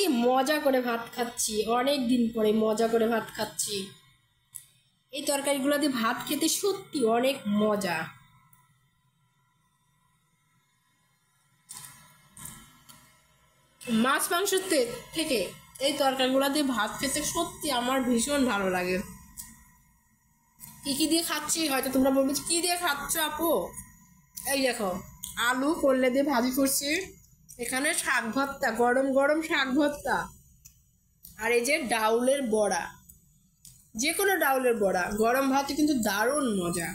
আজকে মজা করে ভাত খাচ্ছি, অনেক দিন পরে মজা করে ভাত খাচ্ছি। এই তরকারিগুলো দিয়ে ভাত খেতে সত্যি অনেক মজা। মাছ মাংস থেকে এই তরকারিগুলো দিয়ে ভাত খেতে সত্যি আমার ভীষণ ভালো লাগে। কি দিয়ে খাচ্ছি হয়তো তোমরা বলবে কি দিয়ে খাচ্ছ আপু। এই দেখো, আলু করলে দিয়ে ভাজি করছি, এখানে শাক ভর্তা, গরম গরম শাক ভর্তা, আর এই যে ডাউলের বড়া। যে কোনো ডাউলের বড়া গরম ভাতে কিন্তু দারুণ মজা।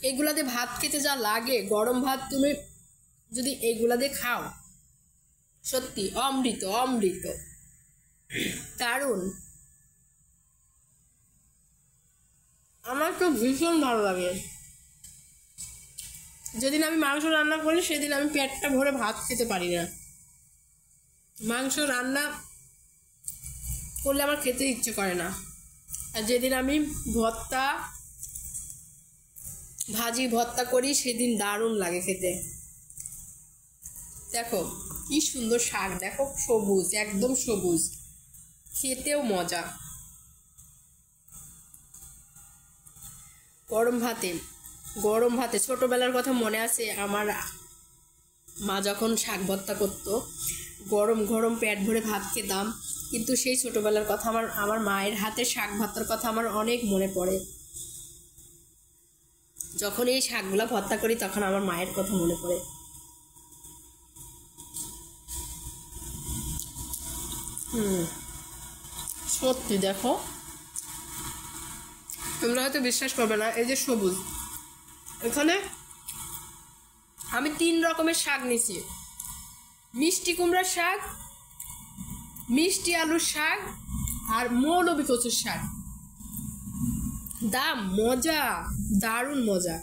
এগুলা দিয়ে ভাত খেতে যা লাগে, গরম ভাত তুমি যদি এইগুলা দিয়ে খাও সত্যি অমৃত অমৃত, দারুণ। আমার তো ভীষণ ভালো লাগে। যেদিন আমি মাংস রান্না করি সেদিন আমি পেটটা ভরে ভাত খেতে পারি না। মাংস রান্না করলে আমার খেতে ইচ্ছে করে না। আর যেদিন আমি ভর্তা ভাজি ভর্তা করি সেদিন দারুণ লাগে খেতে। দেখো কি সুন্দর শাক, দেখো সবুজ, একদম সবুজ, খেতেও মজা। গরম ভাতে ছোটবেলার কথা মনে আছে আমার, মা যখন শাক ভর্তা করতো গরম গরম পেট ভরে ভাত খেতাম। কিন্তু সেই ছোটবেলার কথা আমার মায়ের হাতে শাক ভর্তার কথা আমার অনেক মনে পড়ে। যখন এই শাকগুলা ভর্তা করি তখন আমার মায়ের কথা মনে পড়ে। সত্যি দেখো, তোমরা হয়তো বিশ্বাস করবে না, এই যে সবুজ, এখানে আমি 3 রকমের শাক নিছি। মিষ্টি কুমড়ার শাক, মিষ্টি আলুর শাক, আর মৌলবী কচুর শাক। দাম মজা, দারুণ মজা।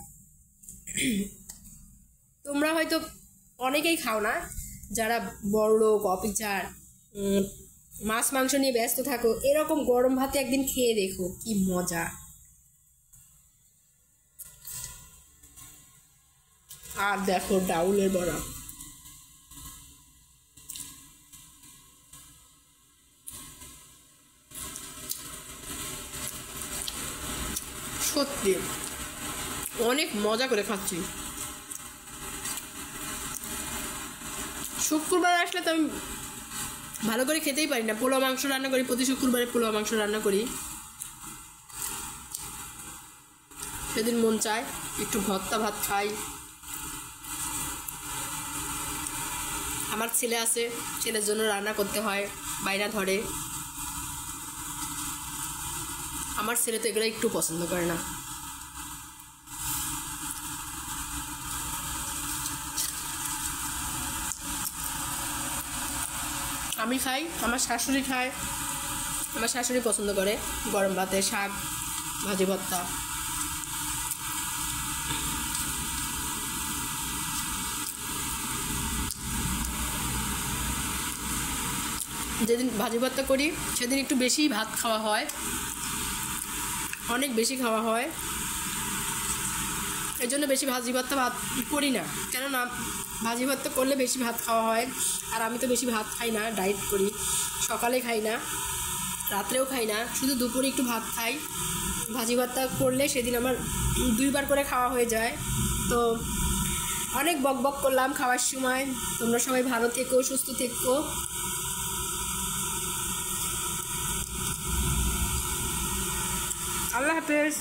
তোমরা হয়তো অনেকেই খাও না, যারা বড় লোক, অফিসার, মাছ মাংস নিয়ে ব্যস্ত থাকো, এরকম গরম ভাতে একদিন খেয়ে দেখো কি মজা। আর দেখো ডাউলের বড়া, সত্যি অনেক মজা করে খাচ্ছি। শুক্রবার আসলে তো আমি ভালো করে খেতেই পারি না, পোলাও মাংস রান্না করি, প্রতি শুক্রবারে পোলাও মাংস রান্না করি। সেদিন মন চায় একটু ভর্তা ভাত খাই। আমার ছেলে আছে, ছেলের জন্য রান্না করতে হয়, বাইনা ধরে। আমার ছেলে তো এগুলো একটু পছন্দ করে না। আমি খাই, আমার শাশুড়ি খায়, আমার শাশুড়ি পছন্দ করে গরম ভাতে শাক ভাজি ভর্তা। যেদিন ভাজি ভর্তা করি সেদিন একটু বেশি ভাত খাওয়া হয়, অনেক বেশি খাওয়া হয়। এই জন্য বেশি ভাজি ভর্তা ভাত করি না, কেননা ভাজি ভর্তা করলে বেশি ভাত খাওয়া হয়। আর আমি তো বেশি ভাত খাই না, ডায়েট করি, সকালে খাই না, রাত্রেও খাই না, শুধু দুপুরে একটু ভাত খাই। ভাজি ভর্তা করলে সেদিন আমার 2 বার করে খাওয়া হয়ে যায়। তো অনেক বক বক করলাম খাওয়ার সময়। তোমরা সবাই ভালো থেকো, সুস্থ থেকো। আল্লাহ হাফেজ।